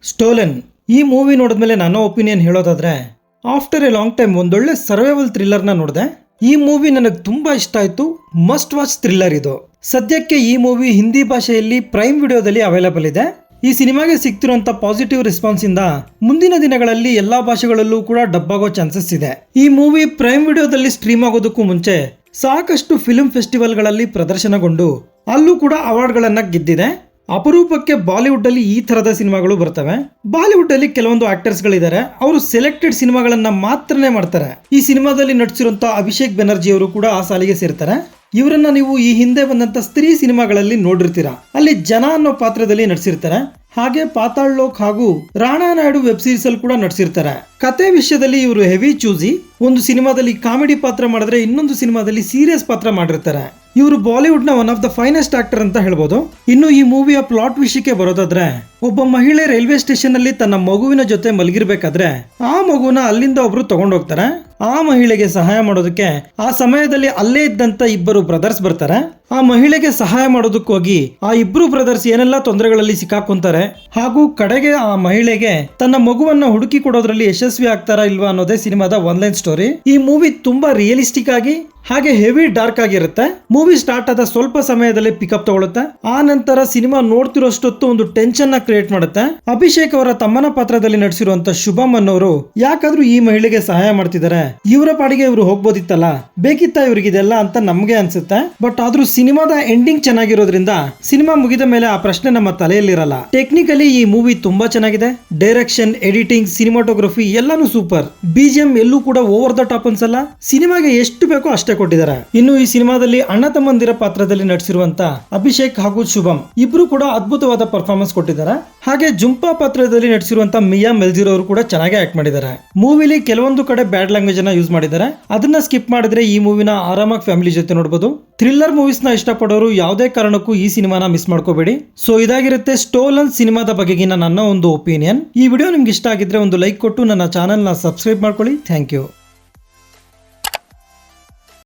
Stolen ಈ movie ನೋಡಿದ್ಮೇಲೆ ನನ್ನ ಒಪಿನಿಯನ್ ಹೇಳೋದಾದ್ರೆ ಆಫ್ಟರ್ ಎ ಲಾಂಗ್ ಟೈಮ್ ಒಂದೊಳ್ಳೆ ಸರ್ವೈವಲ್ ಥ್ರಿಲ್ಲರ್ನ ನೋಡಿದೆ. ಈ ಮೂವಿ ನನಗೆ ತುಂಬಾ ಇಷ್ಟ ಆಯ್ತು. ಮಸ್ಟ್ ವಾಚ್ ಥ್ರಿಲ್ಲರ್ ಇದು. ಸದ್ಯಕ್ಕೆ ಈ ಮೂವಿ ಹಿಂದಿ ಭಾಷೆಯಲ್ಲಿ ಪ್ರೈಮ್ ವಿಡಿಯೋದಲ್ಲಿ ಅವೈಲೇಬಲ್ ಇದೆ. ಈ ಸಿನಿಮಾಗೆ ಸಿಗ್ತಿರುವಂತ ಪಾಸಿಟಿವ್ ರೆಸ್ಪಾನ್ಸ್ ಇಂದ ಮುಂದಿನ ದಿನಗಳಲ್ಲಿ ಎಲ್ಲಾ ಭಾಷೆಗಳಲ್ಲೂ ಕೂಡ ಡಬ್ ಆಗೋ ಚಾನ್ಸಸ್ ಇದೆ. ಈ ಮೂವಿ ಪ್ರೈಮ್ ವಿಡಿಯೋದಲ್ಲಿ ಸ್ಟ್ರೀಮ್ ಆಗೋದಕ್ಕೂ ಮುಂಚೆ ಸಾಕಷ್ಟು ಫಿಲ್ಮ್ ಫೆಸ್ಟಿವಲ್ಗಳಲ್ಲಿ ಪ್ರದರ್ಶನಗೊಂಡು ಅಲ್ಲೂ ಕೂಡ ಅವಾರ್ಡ್ಗಳನ್ನ ಗೆದ್ದಿದೆ. ಅಪರೂಪಕ್ಕೆ ಬಾಲಿವುಡ್ ಅಲ್ಲಿ ಈ ತರದ ಸಿನಿಮಾಗಳು ಬರ್ತವೆ. ಬಾಲಿವುಡ್ ಅಲ್ಲಿ ಕೆಲವೊಂದು ಆಕ್ಟರ್ಸ್ ಗಳಿದ್ದಾರೆ, ಅವರು ಸೆಲೆಕ್ಟೆಡ್ ಸಿನಿಮಾಗಳನ್ನ ಮಾತ್ರನೇ ಮಾಡ್ತಾರೆ. ಈ ಸಿನಿಮಾದಲ್ಲಿ ನಟಿಸಿರುವಂತ ಅಭಿಷೇಕ್ ಬೆನರ್ಜಿ ಅವರು ಕೂಡ ಆ ಸಾಲಿಗೆ ಸೇರ್ತಾರೆ. ಇವರನ್ನ ನೀವು ಈ ಹಿಂದೆ ಬಂದಂತ ಸ್ತ್ರೀ ಸಿನಿಮಾಗಳಲ್ಲಿ ನೋಡಿರ್ತೀರಾ. ಅಲ್ಲಿ ಜನ ಅನ್ನೋ ಪಾತ್ರದಲ್ಲಿ ನಟಿಸಿರ್ತಾರೆ. ಹಾಗೆ ಪಾತಾಳ್ ಲೋಕ್ ಹಾಗೂ ರಾಣಾ ನಾಯ್ಡು ವೆಬ್ ಸೀರೀಸ್ ಅಲ್ಲಿ ಕೂಡ ನಟಿಸಿರ್ತಾರೆ. ಕತೆ ವಿಷಯದಲ್ಲಿ ಇವರು ಹೆವಿ ಚೂಸಿ. ಒಂದು ಸಿನಿಮಾದಲ್ಲಿ ಕಾಮಿಡಿ ಪಾತ್ರ ಮಾಡಿದ್ರೆ ಇನ್ನೊಂದು ಸಿನಿಮಾದಲ್ಲಿ ಸೀರಿಯಸ್ ಪಾತ್ರ ಮಾಡಿರ್ತಾರೆ. ಇವರು ಬಾಲಿವುಡ್ ನ one of the finest actor ಅಂತ ಹೇಳ್ಬೋದು. ಇನ್ನು ಈ ಮೂವಿಯ ಪ್ಲಾಟ್ ವಿಷಯಕ್ಕೆ ಬರೋದಾದ್ರೆ, ಒಬ್ಬ ಮಹಿಳೆ ರೈಲ್ವೆ ಸ್ಟೇಷನ್ ಅಲ್ಲಿ ತನ್ನ ಮಗುವಿನ ಜೊತೆ ಮಲಗಿರ್ಬೇಕಾದ್ರೆ ಆ ಮಗುನ ಅಲ್ಲಿಂದ ಒಬ್ರು ತಗೊಂಡೋಗ್ತಾರೆ. ಆ ಮಹಿಳೆಗೆ ಸಹಾಯ ಮಾಡೋದಕ್ಕೆ ಆ ಸಮಯದಲ್ಲಿ ಅಲ್ಲೇ ಇದ್ದಂತ ಇಬ್ಬರು ಬ್ರದರ್ಸ್ ಬರ್ತಾರೆ. ಆ ಮಹಿಳೆಗೆ ಸಹಾಯ ಮಾಡೋದಕ್ಕೋಗಿ ಆ ಇಬ್ರು ಬ್ರದರ್ಸ್ ಏನೆಲ್ಲ ತೊಂದರೆಗಳಲ್ಲಿ ಸಿಕ್ಕಾಕೊಂತಾರೆ ಹಾಗೂ ಕಡೆಗೆ ಆ ಮಹಿಳೆಗೆ ತನ್ನ ಮಗುವನ್ನ ಹುಡುಕಿ ಕೊಡೋದ್ರಲ್ಲಿ ಯಶಸ್ವಿ ಆಗ್ತಾರಾ ಇಲ್ವಾ ಅನ್ನೋದೇ ಸಿನಿಮಾದ ಒನ್ಲೈನ್ ಸ್ಟೋರಿ. ಈ ಮೂವಿ ತುಂಬಾ ರಿಯಲಿಸ್ಟಿಕ್ ಆಗಿ ಹಾಗೆ ಹೆವಿ ಡಾರ್ಕ್ ಆಗಿರುತ್ತೆ. ಮೂವಿ ಸ್ಟಾರ್ಟ್ ಆದ ಸ್ವಲ್ಪ ಸಮಯದಲ್ಲಿ ಪಿಕಪ್ ತಗೊಳುತ್ತೆ. ಆ ನಂತರ ಸಿನಿಮಾ ನೋಡ್ತಿರೋಷ್ಟೊತ್ತು ಒಂದು ಟೆನ್ಷನ್ ನ ಕ್ರಿಯೇಟ್ ಮಾಡುತ್ತೆ. ಅಭಿಷೇಕ್ ಅವರ ತಮ್ಮನ ಪಾತ್ರದಲ್ಲಿ ನಟಿಸಿರುವಂತ ಶುಭಮ್ ಅನ್ನೋರು ಯಾಕಾದ್ರೂ ಈ ಮಹಿಳೆಗೆ ಸಹಾಯ ಮಾಡ್ತಿದ್ದಾರೆ, ಇವರ ಪಾಡಿಗೆ ಇವರು ಹೋಗ್ಬೋದಿತ್ತಲ್ಲ, ಬೇಕಿತ್ತ ಇವ್ರಿಗಿದೆಲ್ಲ ಅಂತ ನಮ್ಗೆ ಅನ್ಸುತ್ತೆ. ಬಟ್ ಆದ್ರೂ ಸಿನಿಮಾದ ಎಂಡಿಂಗ್ ಚೆನ್ನಾಗಿರೋದ್ರಿಂದ ಸಿನಿಮಾ ಮುಗಿದ ಮೇಲೆ ಆ ಪ್ರಶ್ನೆ ನಮ್ಮ ತಲೆಯಲ್ಲಿರಲ್ಲ. ಟೆಕ್ನಿಕಲಿ ಈ ಮೂವಿ ತುಂಬಾ ಚೆನ್ನಾಗಿದೆ. ಡೈರೆಕ್ಷನ್, ಎಡಿಟಿಂಗ್, ಸಿನಿಮಾಟೋಗ್ರಫಿ ಎಲ್ಲಾನು ಸೂಪರ್. ಬಿಜಿಎಂ ಎಲ್ಲೂ ಕೂಡ ಓವರ್ ದ ಟಾಪ್ ಅನ್ಸಲ್ಲ. ಸಿನಿಮಾಗೆ ಎಷ್ಟು ಬೇಕೋ ಅಷ್ಟೇ ಕೊಟ್ಟಿದ್ದಾರೆ. ಇನ್ನು ಈ ಸಿನಿಮಾದಲ್ಲಿ ಅಣ್ಣ ತಮ್ಮಂದಿರ ಪಾತ್ರದಲ್ಲಿ ನಟಿಸಿರುವಂತ ಅಭಿಷೇಕ್ ಹಾಗೂ ಶುಭಮ್ ಇಬ್ರು ಕೂಡ ಅದ್ಭುತವಾದ ಪರ್ಫಾರ್ಮೆನ್ಸ್ ಕೊಟ್ಟಿದ್ದಾರೆ. ಹಾಗೆ ಜುಂಪಾ ಪಾತ್ರದಲ್ಲಿ ನಟಿಸಿರುವಂತ ಮಿಯಾ ಮೆಲ್ಜಿರ್ ಅವರು ಕೂಡ ಚೆನ್ನಾಗಿ ಆಕ್ಟ್ ಮಾಡಿದ್ದಾರೆ. ಮೂವಿಲಿ ಕೆಲವೊಂದು ಕಡೆ ಬ್ಯಾಡ್ ಲ್ಯಾಂಗ್ವೇಜ್ ಅನ್ನ ಯೂಸ್ ಮಾಡಿದ್ದಾರೆ. ಅದನ್ನ ಸ್ಕಿಪ್ ಮಾಡಿದ್ರೆ ಈ ಮೂವಿನ ಆರಾಮಾಗಿ ಫ್ಯಾಮಿಲಿ ಜೊತೆ ನೋಡಬಹುದು. ಥ್ರಿಲ್ಲರ್ ಮೂವೀಸ್ ನ ಇಷ್ಟಪಡೋರು ಯಾವುದೇ ಕಾರಣಕ್ಕೂ ಈ ಸಿನಿಮಾನ ಮಿಸ್ ಮಾಡ್ಕೋಬೇಡಿ. ಸೊ ಇದಾಗಿರುತ್ತೆ ಸ್ಟೋಲನ್ ಸಿನಿಮಾದ ಬಗೆಗಿನ ನನ್ನ ಒಂದು ಒಪಿನಿಯನ್. ಈ ವಿಡಿಯೋ ನಿಮ್ಗೆ ಇಷ್ಟ ಆಗಿದ್ರೆ ಒಂದು ಲೈಕ್ ಕೊಟ್ಟು ನನ್ನ ಚಾನೆಲ್ ನ ಸಬ್ಸ್ಕ್ರೈಬ್ ಮಾಡ್ಕೊಳ್ಳಿ. Thank you.